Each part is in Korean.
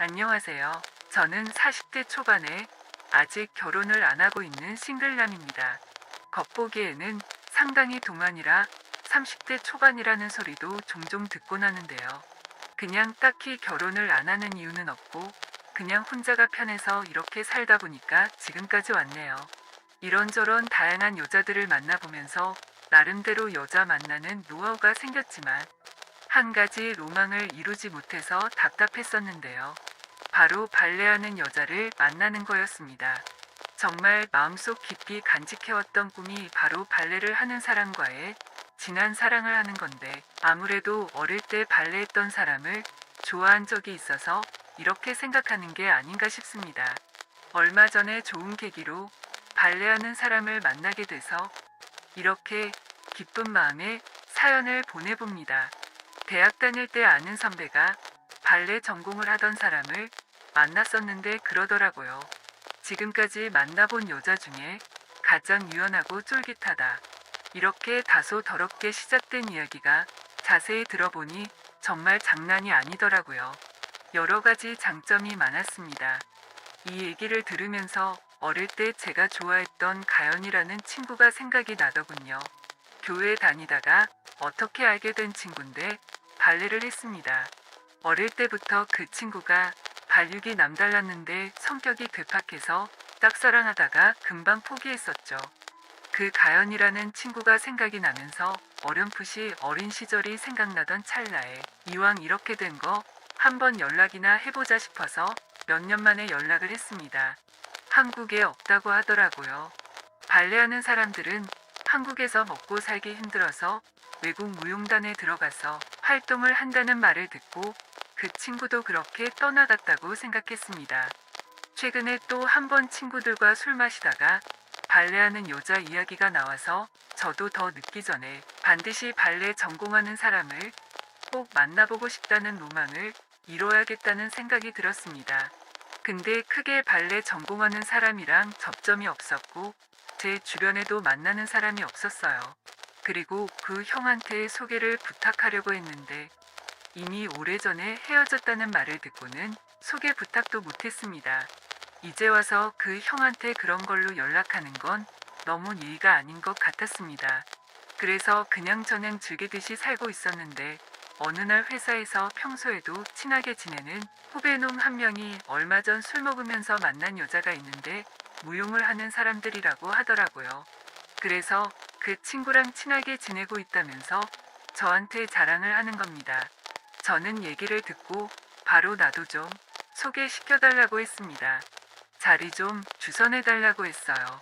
안녕하세요. 저는 40대 초반에 아직 결혼을 안 하고 있는 싱글남입니다. 겉보기에는 상당히 동안이라 30대 초반이라는 소리도 종종 듣곤 하는데요. 그냥 딱히 결혼을 안 하는 이유는 없고 그냥 혼자가 편해서 이렇게 살다 보니까 지금까지 왔네요. 이런저런 다양한 여자들을 만나보면서 나름대로 여자 만나는 노하우가 생겼지만 한 가지 로망을 이루지 못해서 답답했었는데요. 바로 발레하는 여자를 만나는 거였습니다. 정말 마음속 깊이 간직해왔던 꿈이 바로 발레를 하는 사람과의 진한 사랑을 하는 건데 아무래도 어릴 때 발레했던 사람을 좋아한 적이 있어서 이렇게 생각하는 게 아닌가 싶습니다. 얼마 전에 좋은 계기로 발레하는 사람을 만나게 돼서 이렇게 기쁜 마음에 사연을 보내봅니다. 대학 다닐 때 아는 선배가 발레 전공을 하던 사람을 만났었는데 그러더라고요. 지금까지 만나본 여자 중에 가장 유연하고 쫄깃하다. 이렇게 다소 더럽게 시작된 이야기가 자세히 들어보니 정말 장난이 아니더라고요. 여러 가지 장점이 많았습니다. 이 얘기를 들으면서 어릴 때 제가 좋아했던 가연이라는 친구가 생각이 나더군요. 교회 다니다가 어떻게 알게 된 친구인데 발레를 했습니다. 어릴 때부터 그 친구가 발육이 남달랐는데 성격이 괴팍해서 짝사랑하다가 금방 포기했었죠. 그 가연이라는 친구가 생각이 나면서 어렴풋이 어린 시절이 생각나던 찰나에 이왕 이렇게 된 거 한번 연락이나 해보자 싶어서 몇 년 만에 연락을 했습니다. 한국에 없다고 하더라고요. 발레하는 사람들은 한국에서 먹고 살기 힘들어서 외국 무용단에 들어가서 활동을 한다는 말을 듣고 그 친구도 그렇게 떠나갔다고 생각했습니다. 최근에 또 한 번 친구들과 술 마시다가 발레하는 여자 이야기가 나와서 저도 더 늦기 전에 반드시 발레 전공하는 사람을 꼭 만나보고 싶다는 로망을 이뤄야겠다는 생각이 들었습니다. 근데 크게 발레 전공하는 사람이랑 접점이 없었고 제 주변에도 만나는 사람이 없었어요. 그리고 그 형한테 소개를 부탁하려고 했는데 이미 오래전에 헤어졌다는 말을 듣고는 소개 부탁도 못했습니다. 이제 와서 그 형한테 그런 걸로 연락하는 건 너무 예의가 아닌 것 같았습니다. 그래서 그냥저냥 즐기듯이 살고 있었는데 어느 날 회사에서 평소에도 친하게 지내는 후배놈 한 명이 얼마 전 술 먹으면서 만난 여자가 있는데 무용을 하는 사람들이라고 하더라고요. 그래서 그 친구랑 친하게 지내고 있다면서 저한테 자랑을 하는 겁니다. 저는 얘기를 듣고 바로 나도 좀 소개시켜달라고 했습니다. 자리 좀 주선해달라고 했어요.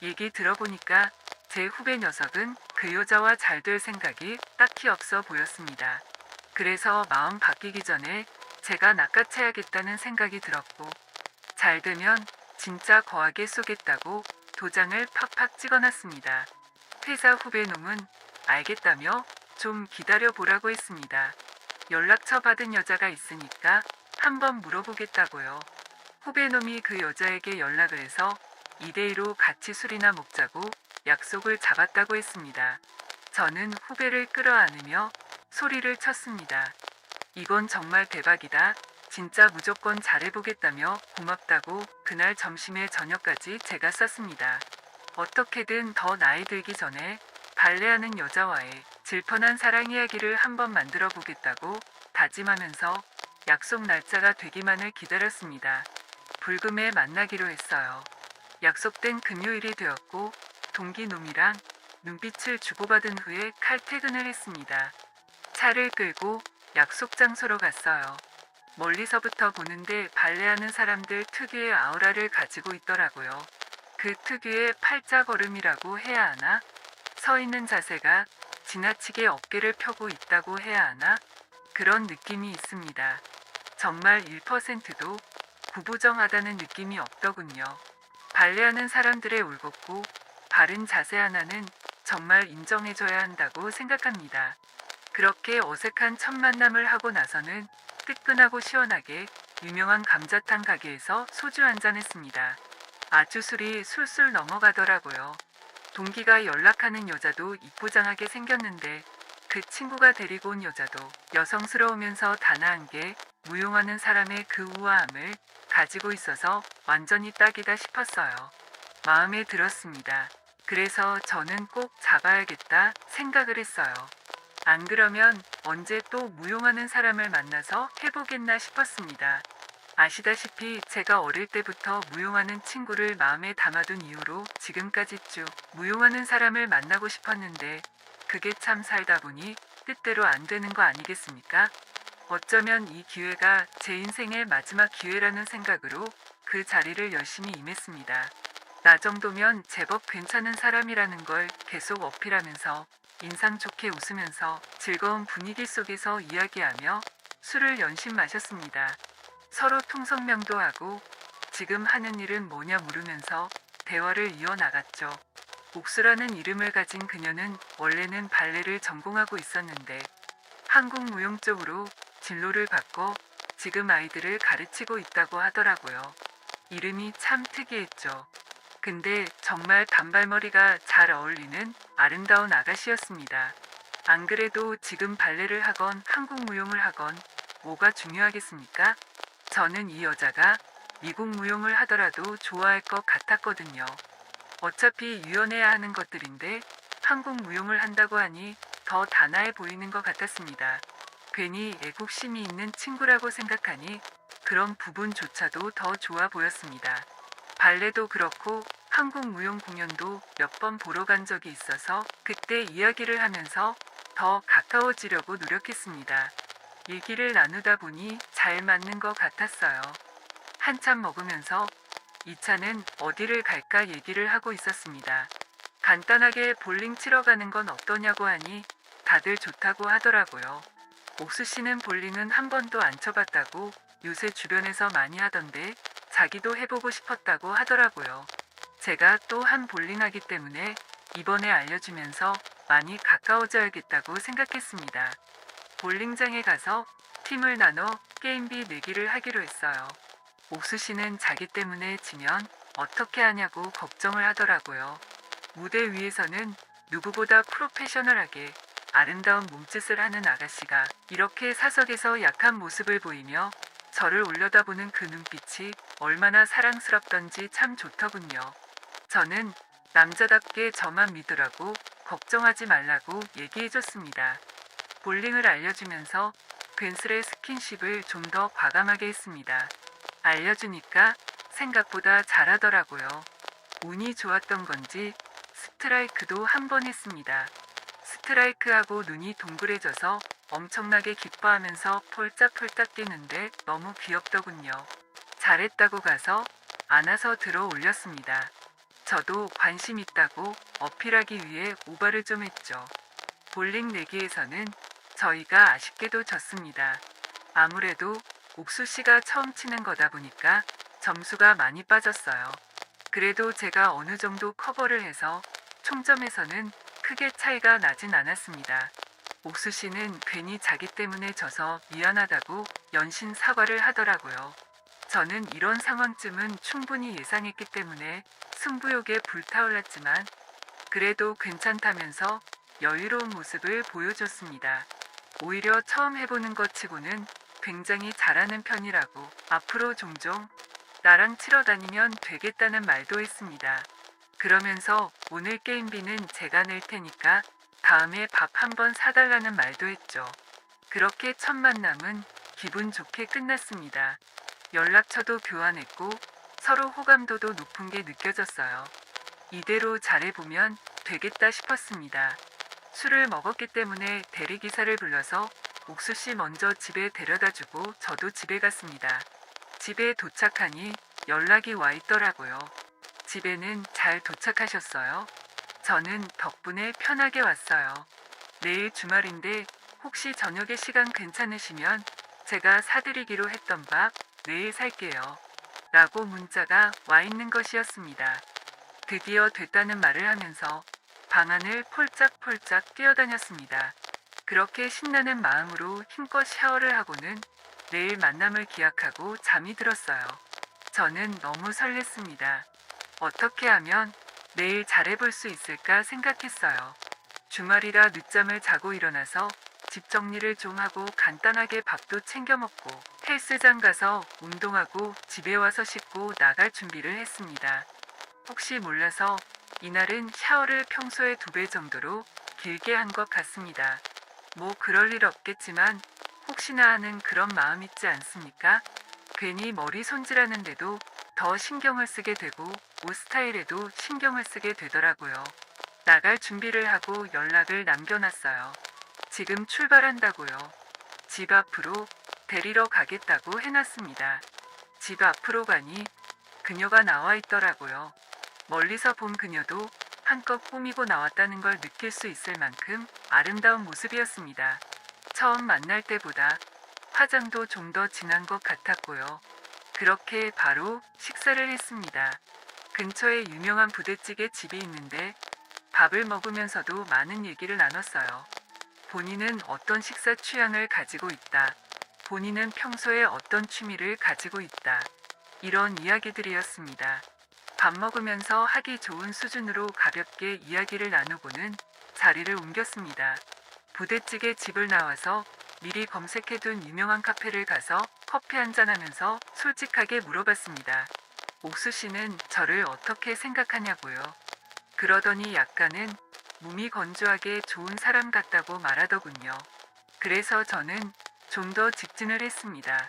얘기 들어보니까 제 후배 녀석은 그 여자와 잘 될 생각이 딱히 없어 보였습니다. 그래서 마음 바뀌기 전에 제가 낚아채야겠다는 생각이 들었고 잘 되면 진짜 거하게 쏘겠다고 도장을 팍팍 찍어놨습니다. 회사 후배놈은 알겠다며 좀 기다려보라고 했습니다. 연락처 받은 여자가 있으니까 한번 물어보겠다고요. 후배놈이 그 여자에게 연락을 해서 2대2로 같이 술이나 먹자고 약속을 잡았다고 했습니다. 저는 후배를 끌어안으며 소리를 쳤습니다. 이건 정말 대박이다. 진짜 무조건 잘해보겠다며 고맙다고 그날 점심에 저녁까지 제가 썼습니다. 어떻게든 더 나이 들기 전에 발레하는 여자와의 질펀한 사랑 이야기를 한번 만들어 보겠다고 다짐하면서 약속 날짜가 되기만을 기다렸습니다. 불금에 만나기로 했어요. 약속된 금요일이 되었고 동기놈이랑 눈빛을 주고받은 후에 칼퇴근을 했습니다. 차를 끌고 약속 장소로 갔어요. 멀리서부터 보는데 발레하는 사람들 특유의 아우라를 가지고 있더라고요. 그 특유의 팔자걸음이라고 해야 하나? 서 있는 자세가 지나치게 어깨를 펴고 있다고 해야 하나? 그런 느낌이 있습니다. 정말 1%도 구부정하다는 느낌이 없더군요. 발레하는 사람들의 올곧고 바른 자세 하나는 정말 인정해줘야 한다고 생각합니다. 그렇게 어색한 첫 만남을 하고 나서는 뜨끈하고 시원하게 유명한 감자탕 가게에서 소주 한잔 했습니다. 아주 술이 술술 넘어가더라고요. 동기가 연락하는 여자도 이쁘장하게 생겼는데 그 친구가 데리고 온 여자도 여성스러우면서 단아한 게 무용하는 사람의 그 우아함을 가지고 있어서 완전히 딱이다 싶었어요. 마음에 들었습니다. 그래서 저는 꼭 잡아야겠다 생각을 했어요. 안 그러면 언제 또 무용하는 사람을 만나서 해보겠나 싶었습니다. 아시다시피 제가 어릴 때부터 무용하는 친구를 마음에 담아둔 이후로 지금까지 쭉 무용하는 사람을 만나고 싶었는데 그게 참 살다 보니 뜻대로 안 되는 거 아니겠습니까? 어쩌면 이 기회가 제 인생의 마지막 기회라는 생각으로 그 자리를 열심히 임했습니다. 나 정도면 제법 괜찮은 사람이라는 걸 계속 어필하면서 인상 좋게 웃으면서 즐거운 분위기 속에서 이야기하며 술을 연신 마셨습니다. 서로 통성명도 하고 지금 하는 일은 뭐냐 물으면서 대화를 이어나갔죠. 옥수라는 이름을 가진 그녀는 원래는 발레를 전공하고 있었는데 한국 무용 쪽으로 진로를 바꿔 지금 아이들을 가르치고 있다고 하더라고요. 이름이 참 특이했죠. 근데 정말 단발머리가 잘 어울리는 아름다운 아가씨였습니다. 안 그래도 지금 발레를 하건 한국 무용을 하건 뭐가 중요하겠습니까? 저는 이 여자가 미국 무용을 하더라도 좋아할 것 같았거든요. 어차피 유연해야 하는 것들인데 한국 무용을 한다고 하니 더 단아해 보이는 것 같았습니다. 괜히 애국심이 있는 친구라고 생각하니 그런 부분조차도 더 좋아 보였습니다. 발레도 그렇고 한국 무용 공연도 몇 번 보러 간 적이 있어서 그때 이야기를 하면서 더 가까워지려고 노력했습니다. 얘기를 나누다 보니 잘 맞는 것 같았어요. 한참 먹으면서 이 차는 어디를 갈까 얘기를 하고 있었습니다. 간단하게 볼링 치러 가는 건 어떠냐고 하니 다들 좋다고 하더라고요. 옥수 씨는 볼링은 한 번도 안 쳐봤다고 요새 주변에서 많이 하던데 자기도 해보고 싶었다고 하더라고요. 제가 또 한 볼링하기 때문에 이번에 알려주면서 많이 가까워져야겠다고 생각했습니다. 볼링장에 가서 팀을 나눠 게임비 내기를 하기로 했어요. 옥수 씨는 자기 때문에 지면 어떻게 하냐고 걱정을 하더라고요. 무대 위에서는 누구보다 프로페셔널하게 아름다운 몸짓을 하는 아가씨가 이렇게 사석에서 약한 모습을 보이며 저를 올려다보는 그 눈빛이 얼마나 사랑스럽던지 참 좋더군요. 저는 남자답게 저만 믿으라고 걱정하지 말라고 얘기해줬습니다. 볼링을 알려주면서 괜스레 스킨십을 좀 더 과감하게 했습니다. 알려주니까 생각보다 잘하더라고요. 운이 좋았던 건지 스트라이크도 한 번 했습니다. 스트라이크하고 눈이 동그래져서 엄청나게 기뻐하면서 폴짝폴짝 뛰는데 너무 귀엽더군요. 잘했다고 가서 안아서 들어 올렸습니다. 저도 관심 있다고 어필하기 위해 오바를 좀 했죠. 볼링 내기에서는 저희가 아쉽게도 졌습니다. 아무래도 옥수 씨가 처음 치는 거다 보니까 점수가 많이 빠졌어요. 그래도 제가 어느 정도 커버를 해서 총점에서는 크게 차이가 나진 않았습니다. 옥수 씨는 괜히 자기 때문에 져서 미안하다고 연신 사과를 하더라고요. 저는 이런 상황쯤은 충분히 예상했기 때문에 승부욕에 불타올랐지만 그래도 괜찮다면서 여유로운 모습을 보여줬습니다. 오히려 처음 해보는 것 치고는 굉장히 잘하는 편이라고 앞으로 종종 나랑 치러 다니면 되겠다는 말도 했습니다. 그러면서 오늘 게임비는 제가 낼 테니까 다음에 밥 한번 사달라는 말도 했죠. 그렇게 첫 만남은 기분 좋게 끝났습니다. 연락처도 교환했고 서로 호감도도 높은 게 느껴졌어요. 이대로 잘해보면 되겠다 싶었습니다. 술을 먹었기 때문에 대리기사를 불러서 옥수 씨 먼저 집에 데려다주고 저도 집에 갔습니다. 집에 도착하니 연락이 와 있더라고요. 집에는 잘 도착하셨어요? 저는 덕분에 편하게 왔어요. 내일 주말인데 혹시 저녁에 시간 괜찮으시면 제가 사드리기로 했던 밥 내일 살게요. 라고 문자가 와 있는 것이었습니다. 드디어 됐다는 말을 하면서 방 안을 폴짝폴짝 뛰어다녔습니다. 그렇게 신나는 마음으로 힘껏 샤워를 하고는 내일 만남을 기약하고 잠이 들었어요. 저는 너무 설렜습니다. 어떻게 하면 내일 잘해볼 수 있을까 생각했어요. 주말이라 늦잠을 자고 일어나서 집 정리를 좀 하고 간단하게 밥도 챙겨 먹고 헬스장 가서 운동하고 집에 와서 씻고 나갈 준비를 했습니다. 혹시 몰라서 이날은 샤워를 평소의 2배 정도로 길게 한 것 같습니다. 뭐 그럴 일 없겠지만 혹시나 하는 그런 마음 있지 않습니까? 괜히 머리 손질하는데도 더 신경을 쓰게 되고 옷 스타일에도 신경을 쓰게 되더라고요. 나갈 준비를 하고 연락을 남겨놨어요. 지금 출발한다고요. 집 앞으로 데리러 가겠다고 해놨습니다. 집 앞으로 가니 그녀가 나와 있더라고요. 멀리서 본 그녀도 한껏 꾸미고 나왔다는 걸 느낄 수 있을 만큼 아름다운 모습이었습니다. 처음 만날 때보다 화장도 좀 더 진한 것 같았고요. 그렇게 바로 식사를 했습니다. 근처에 유명한 부대찌개 집이 있는데 밥을 먹으면서도 많은 얘기를 나눴어요. 본인은 어떤 식사 취향을 가지고 있다. 본인은 평소에 어떤 취미를 가지고 있다. 이런 이야기들이었습니다. 밥 먹으면서 하기 좋은 수준으로 가볍게 이야기를 나누고는 자리를 옮겼습니다. 부대찌개 집을 나와서 미리 검색해둔 유명한 카페를 가서 커피 한잔하면서 솔직하게 물어봤습니다. 옥수 씨는 저를 어떻게 생각하냐고요. 그러더니 약간은 몸이 건조하게 좋은 사람 같다고 말하더군요. 그래서 저는 좀 더 직진을 했습니다.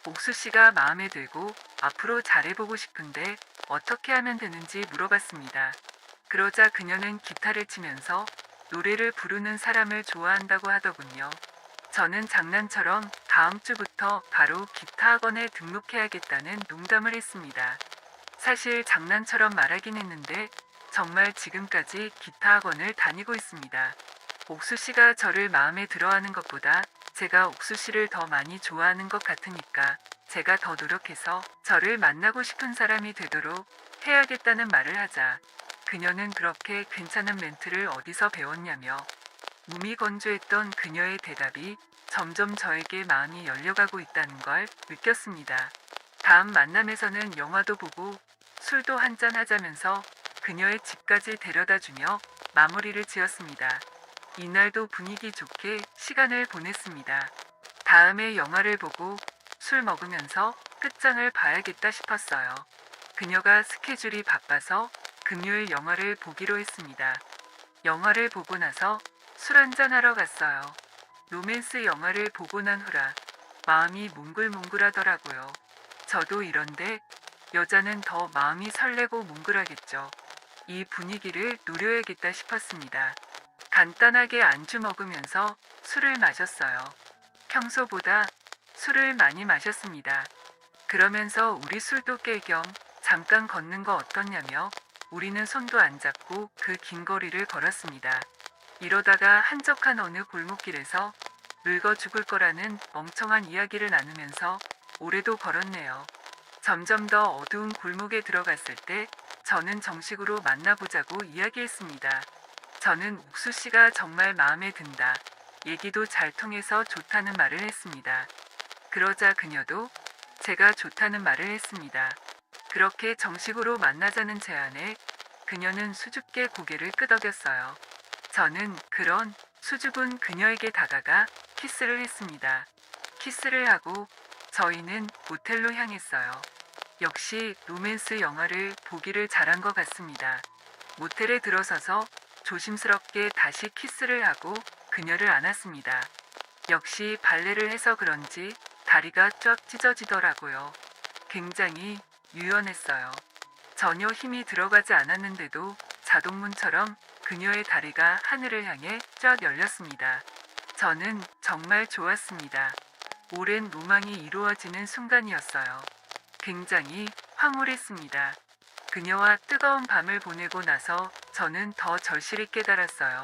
옥수 씨가 마음에 들고 앞으로 잘해보고 싶은데 어떻게 하면 되는지 물어봤습니다. 그러자 그녀는 기타를 치면서 노래를 부르는 사람을 좋아한다고 하더군요. 저는 장난처럼 다음 주부터 바로 기타 학원에 등록해야겠다는 농담을 했습니다. 사실 장난처럼 말하긴 했는데 정말 지금까지 기타 학원을 다니고 있습니다. 옥수 씨가 저를 마음에 들어하는 것보다 제가 옥수 씨를 더 많이 좋아하는 것 같으니까 제가 더 노력해서 저를 만나고 싶은 사람이 되도록 해야겠다는 말을 하자 그녀는 그렇게 괜찮은 멘트를 어디서 배웠냐며 몸이 건조했던 그녀의 대답이 점점 저에게 마음이 열려가고 있다는 걸 느꼈습니다. 다음 만남에서는 영화도 보고 술도 한잔 하자면서 그녀의 집까지 데려다주며 마무리를 지었습니다. 이날도 분위기 좋게 시간을 보냈습니다. 다음에 영화를 보고 술 먹으면서 끝장을 봐야겠다 싶었어요. 그녀가 스케줄이 바빠서 금요일 영화를 보기로 했습니다. 영화를 보고 나서 술 한잔 하러 갔어요. 로맨스 영화를 보고 난 후라 마음이 몽글몽글하더라고요. 저도 이런데 여자는 더 마음이 설레고 몽글하겠죠. 이 분위기를 누려야겠다 싶었습니다. 간단하게 안주 먹으면서 술을 마셨어요. 평소보다 술을 많이 마셨습니다. 그러면서 우리 술도 깰 겸 잠깐 걷는 거 어떻냐며 우리는 손도 안 잡고 그 긴 거리를 걸었습니다. 이러다가 한적한 어느 골목길에서 늙어 죽을 거라는 멍청한 이야기를 나누면서 오래도 걸었네요. 점점 더 어두운 골목에 들어갔을 때 저는 정식으로 만나보자고 이야기했습니다. 저는 옥수 씨가 정말 마음에 든다. 얘기도 잘 통해서 좋다는 말을 했습니다. 그러자 그녀도 제가 좋다는 말을 했습니다. 그렇게 정식으로 만나자는 제안에 그녀는 수줍게 고개를 끄덕였어요. 저는 그런 수줍은 그녀에게 다가가 키스를 했습니다. 키스를 하고 저희는 모텔로 향했어요. 역시 로맨스 영화를 보기를 잘한 것 같습니다. 모텔에 들어서서 조심스럽게 다시 키스를 하고 그녀를 안았습니다. 역시 발레를 해서 그런지 다리가 쫙 찢어지더라고요. 굉장히 유연했어요. 전혀 힘이 들어가지 않았는데도 자동문처럼 그녀의 다리가 하늘을 향해 쫙 열렸습니다. 저는 정말 좋았습니다. 오랜 로망이 이루어지는 순간이었어요. 굉장히 황홀했습니다. 그녀와 뜨거운 밤을 보내고 나서 저는 더 절실히 깨달았어요.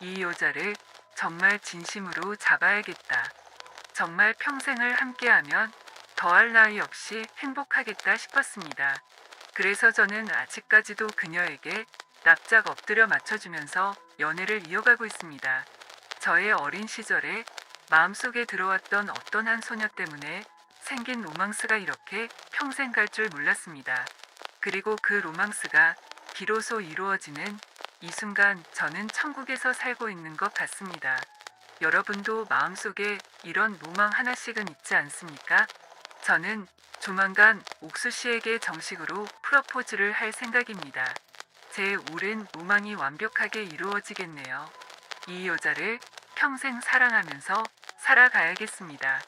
이 여자를 정말 진심으로 잡아야겠다. 정말 평생을 함께하면 더할 나위 없이 행복하겠다 싶었습니다. 그래서 저는 아직까지도 그녀에게 납작 엎드려 맞춰주면서 연애를 이어가고 있습니다. 저의 어린 시절에 마음속에 들어왔던 어떤 한 소녀 때문에 생긴 로망스가 이렇게 평생 갈 줄 몰랐습니다. 그리고 그 로망스가 비로소 이루어지는 이 순간 저는 천국에서 살고 있는 것 같습니다. 여러분도 마음속에 이런 로망 하나씩은 있지 않습니까? 저는 조만간 옥수 씨에게 정식으로 프러포즈를 할 생각입니다. 제 오랜 로망이 완벽하게 이루어지겠네요. 이 여자를 평생 사랑하면서 살아가야겠습니다.